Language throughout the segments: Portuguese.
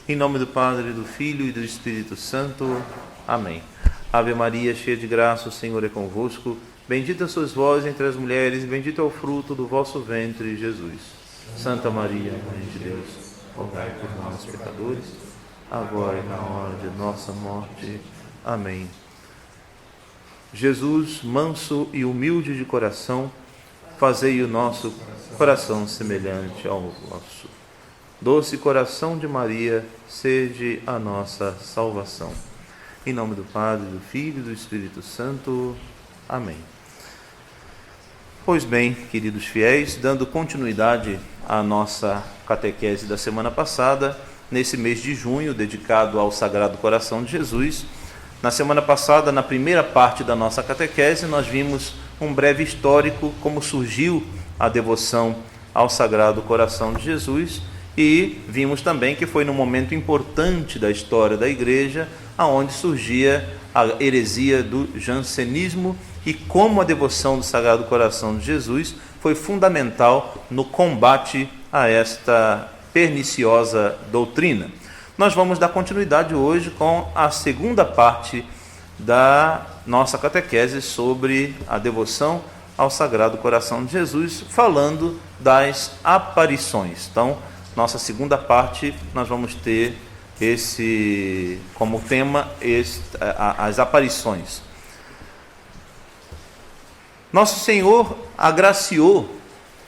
Em nome do Padre, do Filho e do Espírito Santo. Amém. Ave Maria, cheia de graça, o Senhor é convosco. Bendita sois vós entre as mulheres, e bendito é o fruto do vosso ventre, Jesus. Santa Maria, Mãe de Deus, rogai por nós, pecadores, agora e na hora de nossa morte. Amém. Jesus, manso e humilde de coração, fazei o nosso coração semelhante ao vosso. Doce coração de Maria, sede a nossa salvação. Em nome do Padre, do Filho e do Espírito Santo. Amém. Pois bem, queridos fiéis, dando continuidade à nossa catequese da semana passada, nesse mês de junho, dedicado ao Sagrado Coração de Jesus. Na semana passada, na primeira parte da nossa catequese, nós vimos um breve histórico, como surgiu a devoção ao Sagrado Coração de Jesus, e vimos também que foi num momento importante da história da Igreja, aonde surgia a heresia do jansenismo, e como a devoção do Sagrado Coração de Jesus foi fundamental no combate a esta perniciosa doutrina. Nós vamos dar continuidade hoje com a segunda parte da nossa catequese sobre a devoção ao Sagrado Coração de Jesus, falando das aparições. Então, nossa segunda parte, nós vamos ter como tema as aparições. Nosso Senhor agraciou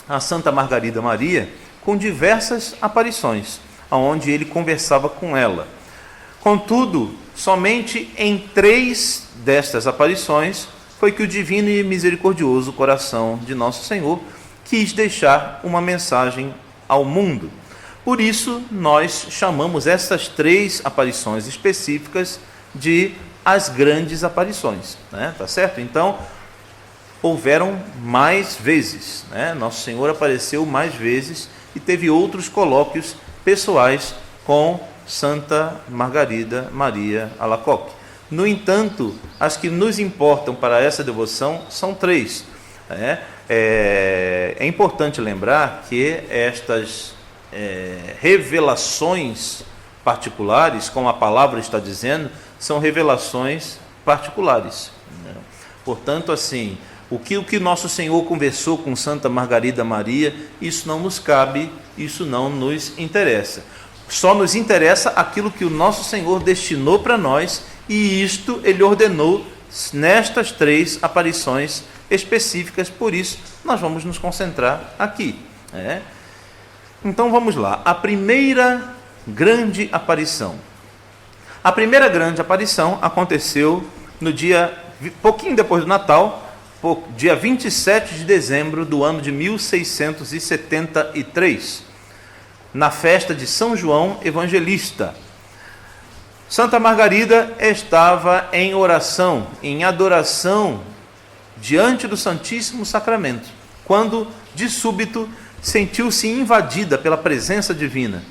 a Santa Margarida Maria com diversas aparições, onde ele conversava com ela. Contudo, somente em 3 destas aparições foi que o divino e misericordioso coração de Nosso Senhor quis deixar uma mensagem ao mundo. Por isso, nós chamamos essas 3 aparições específicas de as grandes aparições, né? Tá certo? Então, houveram mais vezes, né? Nosso Senhor apareceu mais vezes e teve outros colóquios pessoais com Santa Margarida Maria Alacoque. No entanto, as que nos importam para essa devoção são 3. É importante lembrar que estas revelações particulares, como a palavra está dizendo, são revelações particulares, né? Portanto, assim, o que Nosso Senhor conversou com Santa Margarida Maria, isso não nos cabe, isso não nos interessa. Só nos interessa aquilo que o Nosso Senhor destinou para nós, e isto Ele ordenou nestas 3 aparições específicas, por isso nós vamos nos concentrar aqui. Então vamos lá, a primeira grande aparição. A primeira grande aparição aconteceu no dia, pouquinho depois do Natal, dia 27 de dezembro do ano de 1673, na festa de São João Evangelista. Santa Margarida estava em oração, em adoração, diante do Santíssimo Sacramento, quando, de súbito, sentiu-se invadida pela presença divina.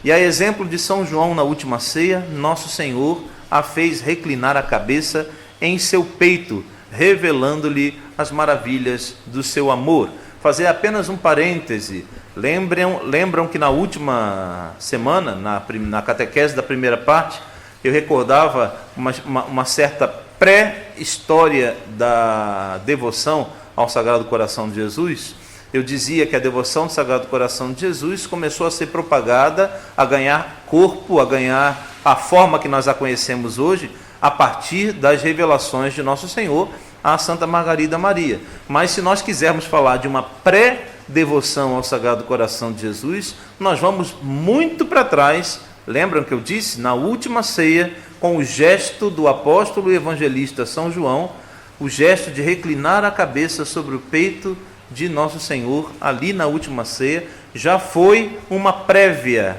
E a exemplo de São João na última ceia, Nosso Senhor a fez reclinar a cabeça em seu peito, revelando-lhe as maravilhas do seu amor. Fazer apenas um parêntese, lembram que na última semana, na catequese da primeira parte, eu recordava uma certa pré-história da devoção ao Sagrado Coração de Jesus. Eu dizia que a devoção ao Sagrado Coração de Jesus começou a ser propagada, a ganhar corpo, a ganhar a forma que nós a conhecemos hoje, a partir das revelações de Nosso Senhor a Santa Margarida Maria. Mas se nós quisermos falar de uma pré-devoção ao Sagrado Coração de Jesus, nós vamos muito para trás. Lembram que eu disse? Na última ceia, com o gesto do apóstolo e evangelista São João, o gesto de reclinar a cabeça sobre o peito de Nosso Senhor, ali na última ceia, já foi uma prévia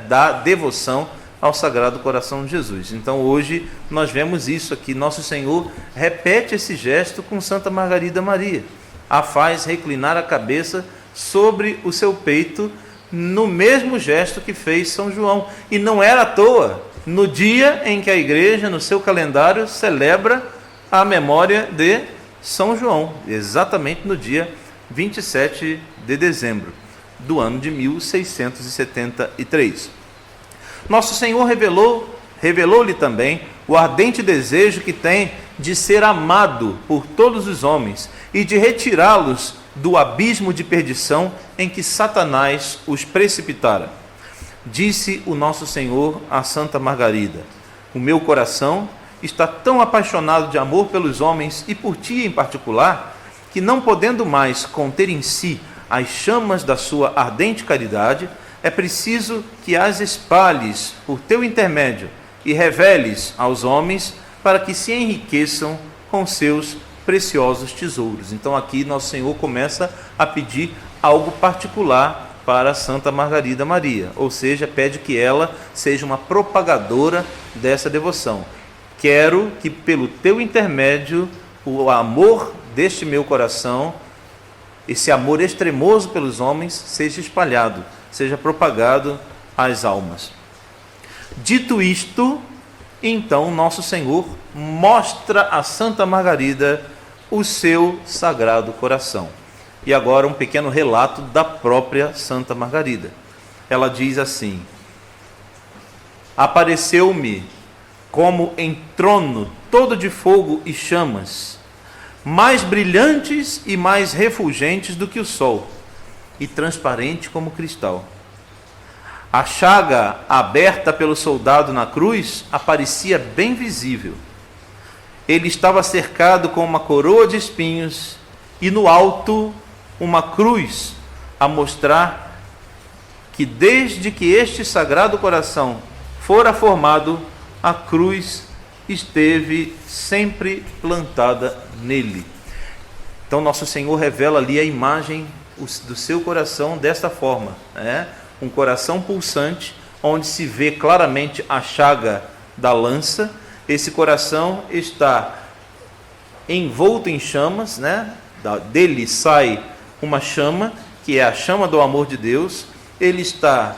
da devoção ao Sagrado Coração de Jesus. Então hoje nós vemos isso aqui, Nosso Senhor repete esse gesto com Santa Margarida Maria, a faz reclinar a cabeça sobre o seu peito, no mesmo gesto que fez São João. E não era à toa, no dia em que a Igreja, no seu calendário, celebra a memória de São João, exatamente no dia 27 de dezembro do ano de 1673. Nosso Senhor revelou-lhe também o ardente desejo que tem de ser amado por todos os homens e de retirá-los do abismo de perdição em que Satanás os precipitara. Disse o nosso Senhor a Santa Margarida: o meu coração está tão apaixonado de amor pelos homens e por ti em particular, que não podendo mais conter em si as chamas da sua ardente caridade, é preciso que as espalhes por teu intermédio e reveles aos homens para que se enriqueçam com seus preciosos tesouros. Então aqui nosso Senhor começa a pedir algo particular para Santa Margarida Maria, ou seja, pede que ela seja uma propagadora dessa devoção. Quero que pelo teu intermédio o amor deste meu coração, esse amor extremoso pelos homens, seja espalhado, seja propagado às almas. Dito isto, então nosso Senhor mostra a Santa Margarida o seu sagrado coração. E agora um pequeno relato da própria Santa Margarida. Ela diz assim: apareceu-me como em trono todo de fogo e chamas, mais brilhantes e mais refulgentes do que o sol, e transparente como cristal. A chaga aberta pelo soldado na cruz aparecia bem visível. Ele estava cercado com uma coroa de espinhos e no alto uma cruz, a mostrar que desde que este sagrado coração fora formado, a cruz esteve sempre plantada nele. Então nosso Senhor revela ali a imagem do seu coração desta forma, né? Um coração pulsante, onde se vê claramente a chaga da lança. Esse coração está envolto em chamas, né? Dele sai uma chama, que é a chama do amor de Deus. Ele está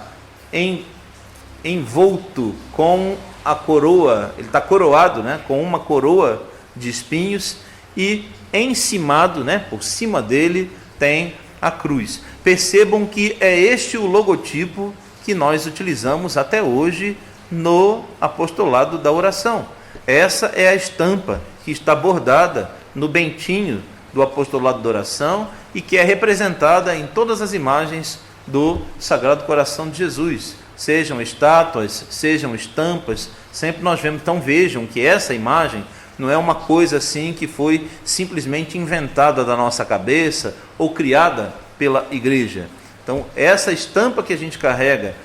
envolto com a coroa, ele está coroado, né? Com uma coroa de espinhos, e encimado, né? Por cima dele tem a cruz. Percebam que é este o logotipo que nós utilizamos até hoje no apostolado da oração. Essa é a estampa que está bordada no bentinho do apostolado da oração e que é representada em todas as imagens do Sagrado Coração de Jesus, sejam estátuas, sejam estampas, sempre nós vemos. Então vejam que essa imagem não é uma coisa assim que foi simplesmente inventada da nossa cabeça ou criada pela igreja. Então essa estampa que a gente carrega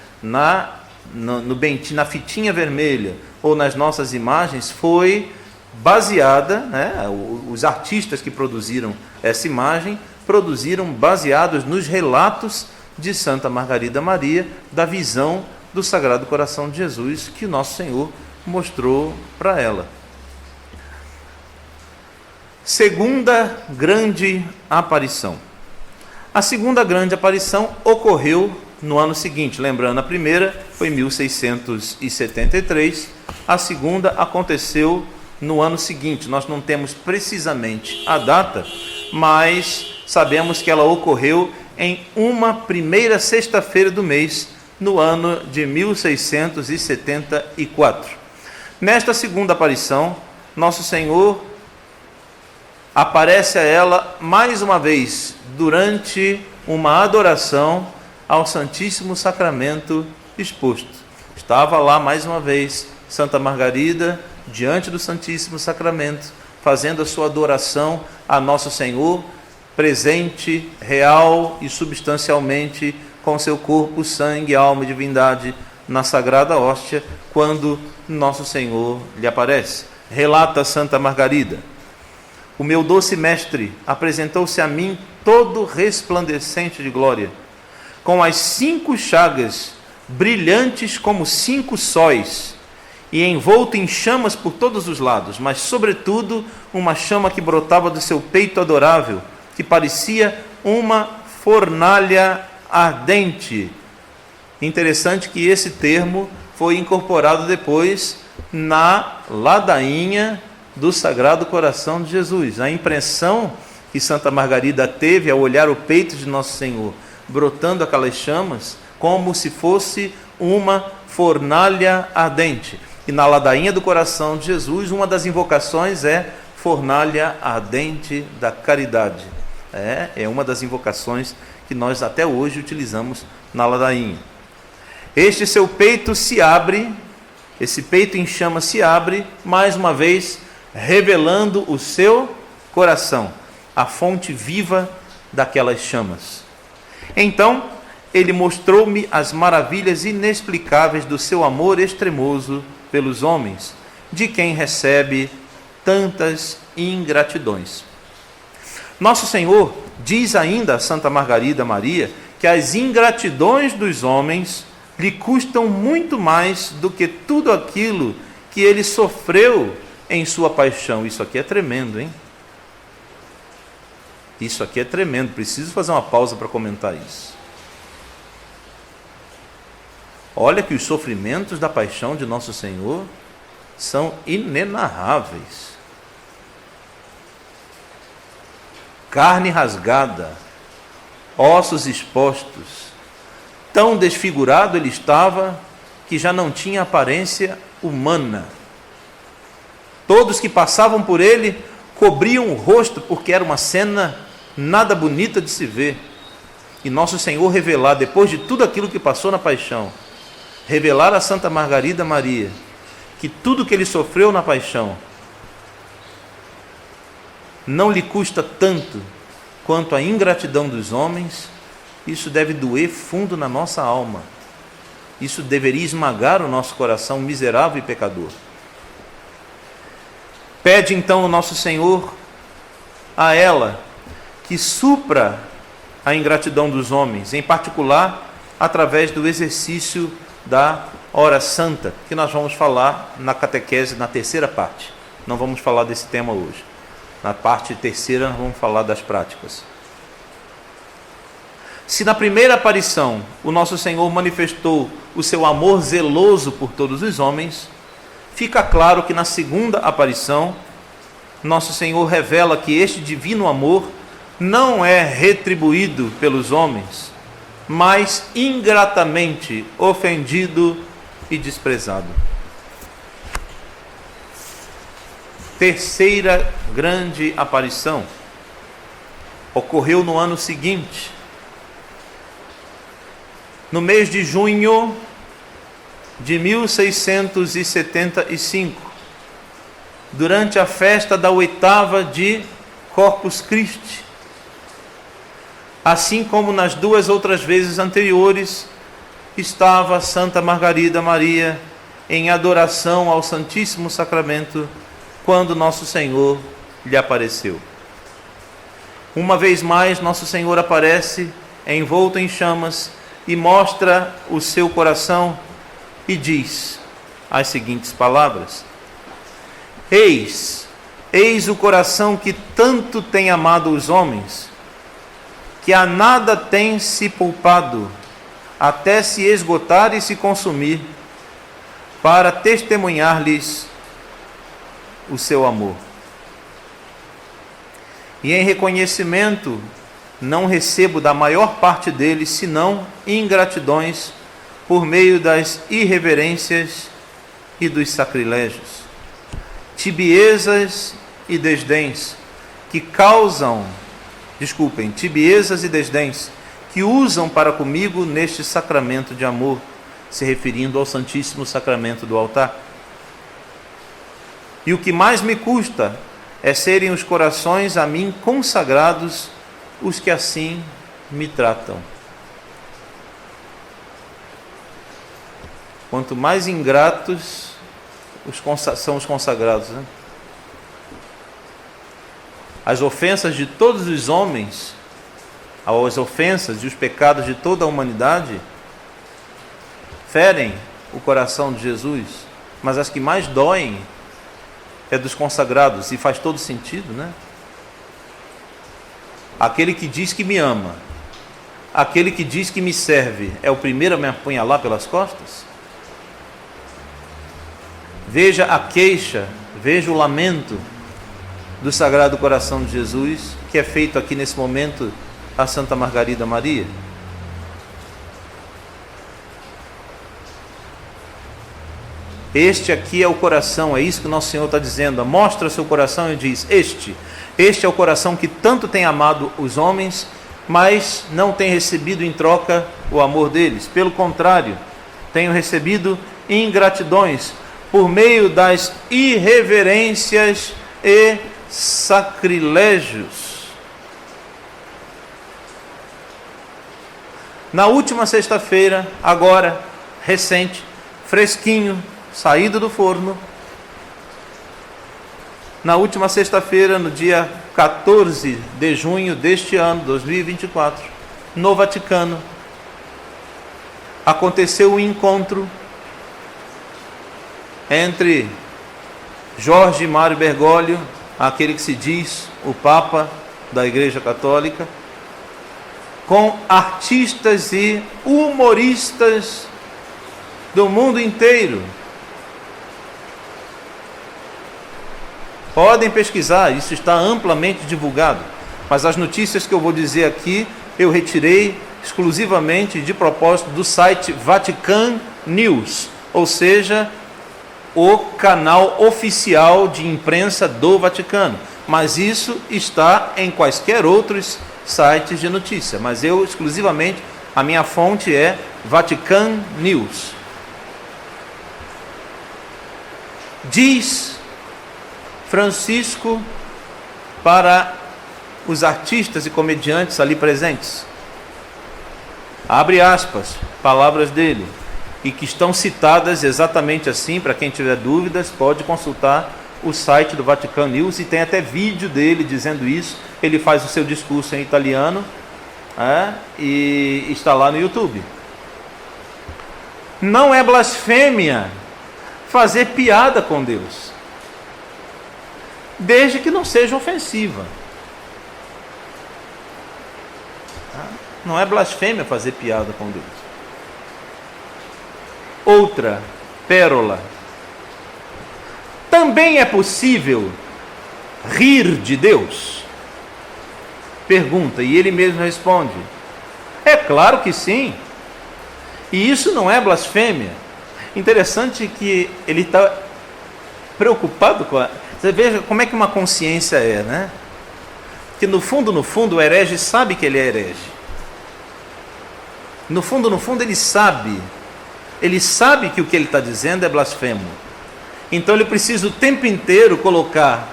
no bentinho, na fitinha vermelha ou nas nossas imagens, foi baseada, né? Os artistas que produziram essa imagem produziram baseados nos relatos de Santa Margarida Maria, da visão do Sagrado Coração de Jesus que o nosso Senhor mostrou para ela. Segunda grande aparição. A segunda grande aparição ocorreu no ano seguinte. Lembrando, a primeira foi em 1673, a segunda aconteceu no ano seguinte. Nós não temos precisamente a data, mas sabemos que ela ocorreu em uma primeira sexta-feira do mês, no ano de 1674. Nesta segunda aparição, Nosso Senhor aparece a ela mais uma vez durante uma adoração ao Santíssimo Sacramento exposto. Estava lá mais uma vez Santa Margarida diante do Santíssimo Sacramento, fazendo a sua adoração a Nosso Senhor, presente, real e substancialmente com seu corpo, sangue, alma e divindade na Sagrada Hóstia, quando Nosso Senhor lhe aparece. Relata Santa Margarida: o meu doce mestre apresentou-se a mim todo resplandecente de glória, com as 5 chagas brilhantes como 5 sóis, e envolto em chamas por todos os lados, mas sobretudo uma chama que brotava do seu peito adorável, que parecia uma fornalha ardente. Interessante que esse termo foi incorporado depois na ladainha do Sagrado Coração de Jesus. A impressão que Santa Margarida teve ao olhar o peito de Nosso Senhor brotando aquelas chamas, como se fosse uma fornalha ardente. E na ladainha do coração de Jesus, uma das invocações é fornalha ardente da caridade. É uma das invocações que nós até hoje utilizamos na ladainha. Este seu peito se abre, esse peito em chama se abre, mais uma vez, revelando o seu coração, a fonte viva daquelas chamas. Então, ele mostrou-me as maravilhas inexplicáveis do seu amor extremoso pelos homens, de quem recebe tantas ingratidões. Nosso Senhor diz ainda a Santa Margarida Maria que as ingratidões dos homens lhe custam muito mais do que tudo aquilo que ele sofreu em sua paixão. Isso aqui é tremendo, hein? Isso aqui é tremendo. Preciso fazer uma pausa para comentar isso. Olha que os sofrimentos da paixão de Nosso Senhor são inenarráveis. Carne rasgada, ossos expostos, tão desfigurado ele estava que já não tinha aparência humana. Todos que passavam por ele cobriam o rosto, porque era uma cena nada bonita de se ver. E Nosso Senhor revelar, depois de tudo aquilo que passou na paixão, revelar a Santa Margarida Maria que tudo que ele sofreu na paixão não lhe custa tanto quanto a ingratidão dos homens, isso deve doer fundo na nossa alma. Isso deveria esmagar o nosso coração miserável e pecador. Pede então o Nosso Senhor a ela que supra a ingratidão dos homens, em particular através do exercício da hora santa, que nós vamos falar na catequese, na terceira parte. Não vamos falar desse tema hoje. Na parte terceira nós vamos falar das práticas. Se na primeira aparição o Nosso Senhor manifestou o seu amor zeloso por todos os homens, fica claro que na segunda aparição Nosso Senhor revela que este divino amor não é retribuído pelos homens, mas ingratamente ofendido e desprezado. Terceira grande aparição ocorreu no ano seguinte, no mês de junho de 1675, durante a festa da oitava de Corpus Christi. Assim como nas duas outras vezes anteriores, estava Santa Margarida Maria em adoração ao Santíssimo Sacramento, quando Nosso Senhor lhe apareceu. Uma vez mais, Nosso Senhor aparece envolto em chamas e mostra o seu coração e diz as seguintes palavras: Eis o coração que tanto tem amado os homens, que a nada tem se poupado, até se esgotar e se consumir, para testemunhar-lhes o seu amor. E em reconhecimento, não recebo da maior parte deles, senão ingratidões, por meio das irreverências e dos sacrilégios, tibiezas e desdéns, tibiezas e desdéns, que usam para comigo neste sacramento de amor, se referindo ao Santíssimo Sacramento do altar. E o que mais me custa é serem os corações a mim consagrados os que assim me tratam. Quanto mais ingratos são os consagrados, né? As ofensas de todos os homens, as ofensas e os pecados de toda a humanidade ferem o coração de Jesus, mas as que mais doem é dos consagrados, e faz todo sentido, né? Aquele que diz que me ama, aquele que diz que me serve, é o primeiro a me apunhalar pelas costas? Veja a queixa, veja o lamento do Sagrado Coração de Jesus, que é feito aqui nesse momento a Santa Margarida Maria. Este aqui é o coração, é isso que o nosso Senhor está dizendo. Mostra seu coração e diz: este é o coração que tanto tem amado os homens, mas não tem recebido em troca o amor deles. Pelo contrário, tenho recebido ingratidões por meio das irreverências e sacrilégios. Na última sexta-feira, agora, recente, fresquinho, saído do forno, na última sexta-feira, no dia 14 de junho deste ano, 2024, no Vaticano, aconteceu um encontro entre Jorge Mário Bergoglio, aquele que se diz o Papa da Igreja Católica, com artistas e humoristas do mundo inteiro. Podem pesquisar, isso está amplamente divulgado. Mas as notícias que eu vou dizer aqui, eu retirei exclusivamente de propósito do site Vatican News, ou seja, o canal oficial de imprensa do Vaticano. Mas isso está em quaisquer outros sites de notícia. Mas eu exclusivamente, a minha fonte é Vatican News. Diz Francisco para os artistas e comediantes ali presentes, abre aspas, palavras dele, e que estão citadas exatamente assim. Para quem tiver dúvidas, pode consultar o site do Vatican News, e tem até vídeo dele dizendo isso. Ele faz o seu discurso em italiano, e está lá no YouTube. Não é blasfêmia fazer piada com Deus, desde que não seja ofensiva. Não é blasfêmia fazer piada com Deus. Outra pérola. Também é possível rir de Deus? Pergunta, e ele mesmo responde: é claro que sim. E isso não é blasfêmia. Interessante que ele está preocupado com a... Você veja como é que uma consciência é, né? Que no fundo, o herege sabe que ele é herege. No fundo, ele sabe que o que ele está dizendo é blasfemo. Então ele precisa o tempo inteiro colocar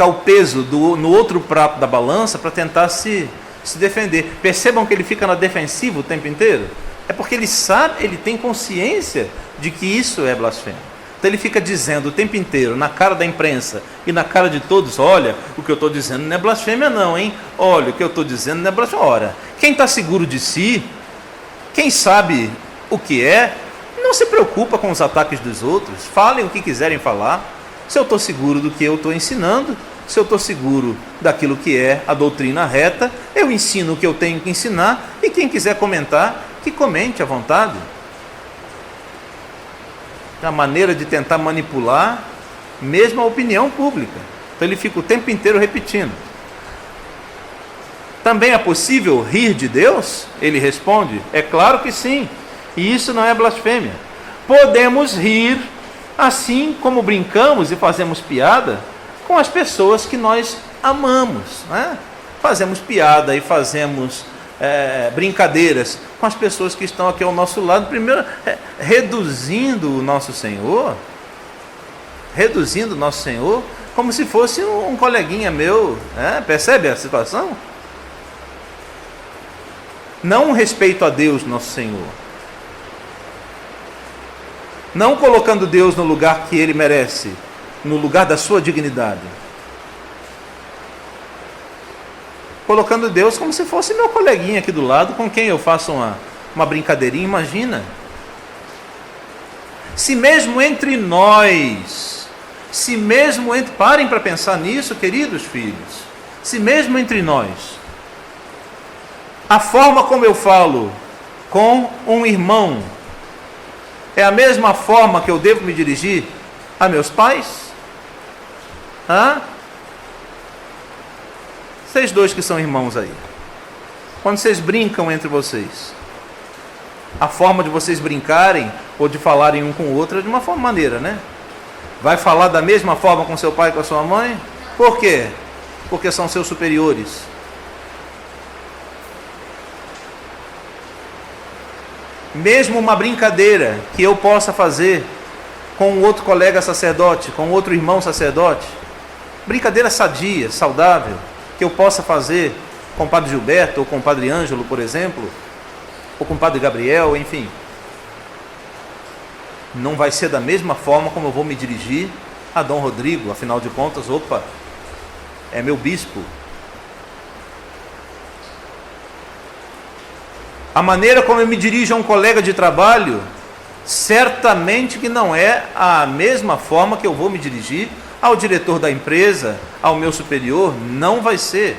o peso no outro prato da balança para tentar se defender. Percebam que ele fica na defensiva o tempo inteiro? É porque ele sabe, ele tem consciência de que isso é blasfemo. Então ele fica dizendo o tempo inteiro, na cara da imprensa e na cara de todos: olha, o que eu estou dizendo não é blasfêmia não, hein? Olha, o que eu estou dizendo não é blasfêmia. Ora, quem está seguro de si, quem sabe o que é, não se preocupa com os ataques dos outros. Falem o que quiserem falar. Se eu estou seguro do que eu estou ensinando, se eu estou seguro daquilo que é a doutrina reta, eu ensino o que eu tenho que ensinar, e quem quiser comentar, que comente à vontade. É a maneira de tentar manipular mesmo a opinião pública. Então ele fica o tempo inteiro repetindo. Também é possível rir de Deus? Ele responde: é claro que sim. E isso não é blasfêmia. Podemos rir assim como brincamos e fazemos piada com as pessoas que nós amamos, né? Fazemos piada e fazemos brincadeiras com as pessoas que estão aqui ao nosso lado. Primeiro, reduzindo o nosso Senhor como se fosse um coleguinha meu, percebe a situação? Não respeito a Deus, nosso Senhor, não colocando Deus no lugar que Ele merece, no lugar da sua dignidade, colocando Deus como se fosse meu coleguinha aqui do lado, com quem eu faço uma brincadeirinha. Imagina, se mesmo entre nós, parem para pensar nisso, queridos filhos, se mesmo entre nós, a forma como eu falo com um irmão é a mesma forma que eu devo me dirigir a meus pais? Vocês dois que são irmãos aí, quando vocês brincam entre vocês, A forma de vocês brincarem ou de falarem um com o outro é de uma maneira, né? Vai falar da mesma forma com seu pai e com a sua mãe? Por quê? Porque são seus superiores. Mesmo uma brincadeira que eu possa fazer com um outro colega sacerdote, com outro irmão sacerdote, brincadeira sadia, saudável, que eu possa fazer com o Padre Gilberto ou com o Padre Ângelo, por exemplo, ou com o Padre Gabriel, enfim, não vai ser da mesma forma como eu vou me dirigir a Dom Rodrigo. Afinal de contas, opa, é meu bispo. A maneira como eu me dirijo a um colega de trabalho, certamente que não é a mesma forma que eu vou me dirigir ao diretor da empresa, ao meu superior, não vai ser.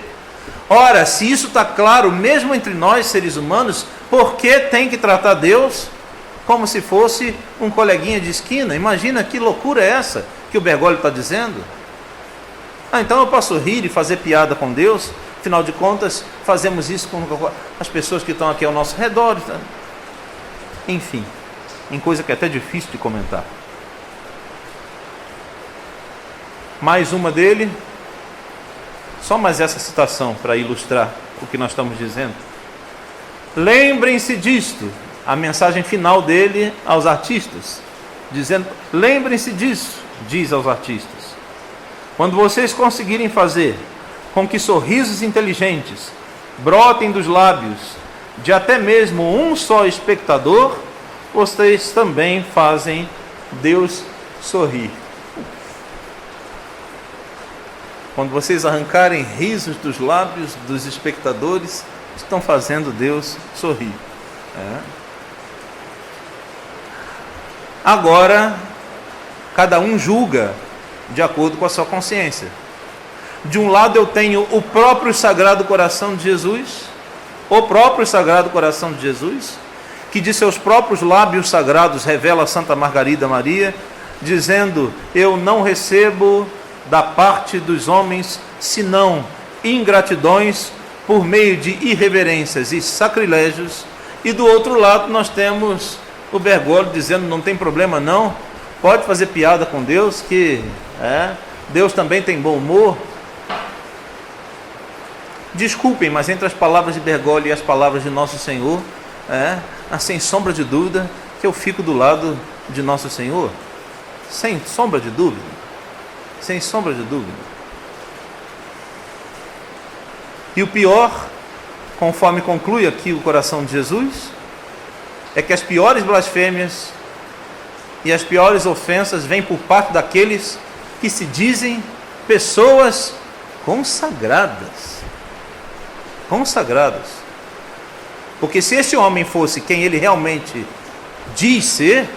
Ora, se isso está claro, mesmo entre nós, seres humanos, por que tem que tratar Deus como se fosse um coleguinha de esquina? Imagina que loucura é essa que o Bergoglio está dizendo. Então eu posso rir e fazer piada com Deus, afinal de contas, fazemos isso com as pessoas que estão aqui ao nosso redor. Enfim, em coisa que é até difícil de comentar. Mais uma dele, só mais essa citação para ilustrar o que nós estamos dizendo. Lembrem-se disto, a mensagem final dele aos artistas, dizendo: lembrem-se disso, diz aos artistas. Quando vocês conseguirem fazer com que sorrisos inteligentes brotem dos lábios de até mesmo um só espectador, vocês também fazem Deus sorrir. Quando vocês arrancarem risos dos lábios dos espectadores, estão fazendo Deus sorrir. Agora, cada um julga de acordo com a sua consciência. De um lado eu tenho o próprio Sagrado Coração de Jesus, que de seus próprios lábios sagrados revela a Santa Margarida Maria, dizendo: eu não recebo da parte dos homens senão ingratidões por meio de irreverências e sacrilégios. E do outro lado nós temos o Bergoglio dizendo: não tem problema não, pode fazer piada com Deus, que Deus também tem bom humor. Desculpem, mas entre as palavras de Bergoglio e as palavras de Nosso Senhor, sem sombra de dúvida que eu fico do lado de Nosso Senhor, sem sombra de dúvida, sem sombra de dúvida. E o pior, conforme conclui aqui o coração de Jesus, é que as piores blasfêmias e as piores ofensas vêm por parte daqueles que se dizem pessoas consagradas. Porque se esse homem fosse quem ele realmente diz ser,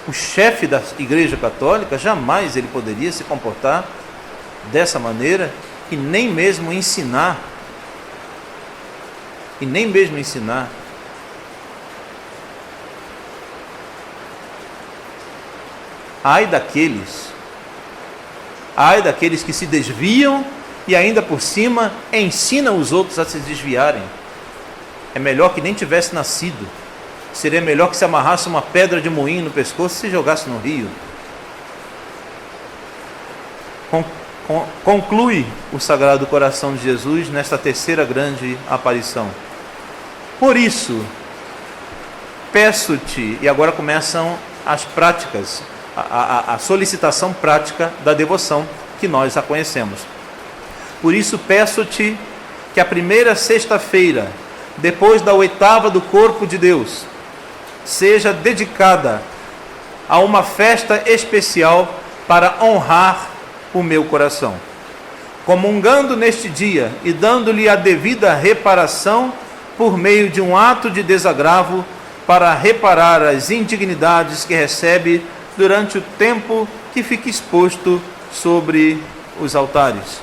o chefe da Igreja Católica, jamais ele poderia se comportar dessa maneira e nem mesmo ensinar. Ai daqueles que se desviam e ainda por cima ensinam os outros a se desviarem. É melhor que nem tivesse nascido. Seria melhor que se amarrasse uma pedra de moinho no pescoço e se jogasse no rio. Conclui o Sagrado Coração de Jesus nesta terceira grande aparição. Por isso, peço-te, e agora começam as práticas, a solicitação prática da devoção, que nós a conhecemos. Por isso peço-te que a primeira sexta-feira, depois da oitava do corpo de Deus, seja dedicada a uma festa especial para honrar o meu coração. Comungando neste dia e dando-lhe a devida reparação por meio de um ato de desagravo para reparar as indignidades que recebe durante o tempo que fica exposto sobre os altares.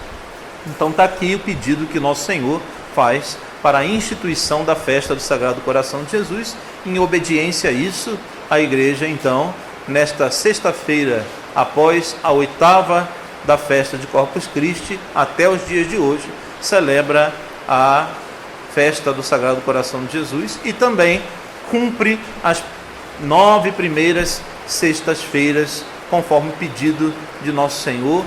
Então está aqui o pedido que Nosso Senhor faz para a instituição da festa do Sagrado Coração de Jesus. Em obediência a isso, a Igreja, então, nesta sexta-feira, após a oitava da festa de Corpus Christi, até os dias de hoje, celebra a festa do Sagrado Coração de Jesus e também cumpre as 9 primeiras sextas-feiras, conforme o pedido de Nosso Senhor,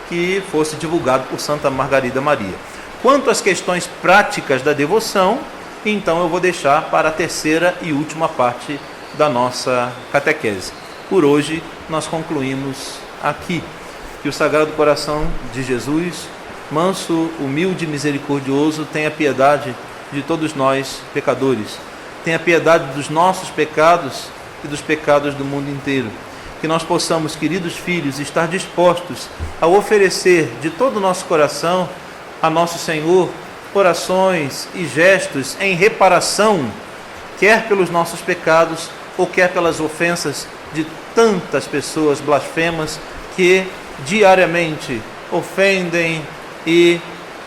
que fosse divulgado por Santa Margarida Maria. Quanto às questões práticas da devoção, então eu vou deixar para a terceira e última parte da nossa catequese. Por hoje nós concluímos aqui. Que o Sagrado Coração de Jesus, manso, humilde e misericordioso, tenha piedade de todos nós, pecadores. Tenha piedade dos nossos pecados e dos pecados do mundo inteiro. Que nós possamos, queridos filhos, estar dispostos a oferecer de todo o nosso coração a Nosso Senhor orações e gestos em reparação, quer pelos nossos pecados ou quer pelas ofensas de tantas pessoas blasfemas que diariamente ofendem e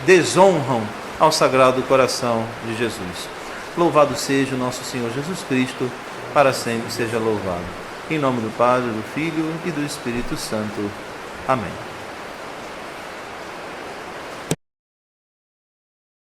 desonram ao Sagrado Coração de Jesus. Louvado seja o nosso Senhor Jesus Cristo, para sempre seja louvado. Em nome do Pai, do Filho e do Espírito Santo. Amém.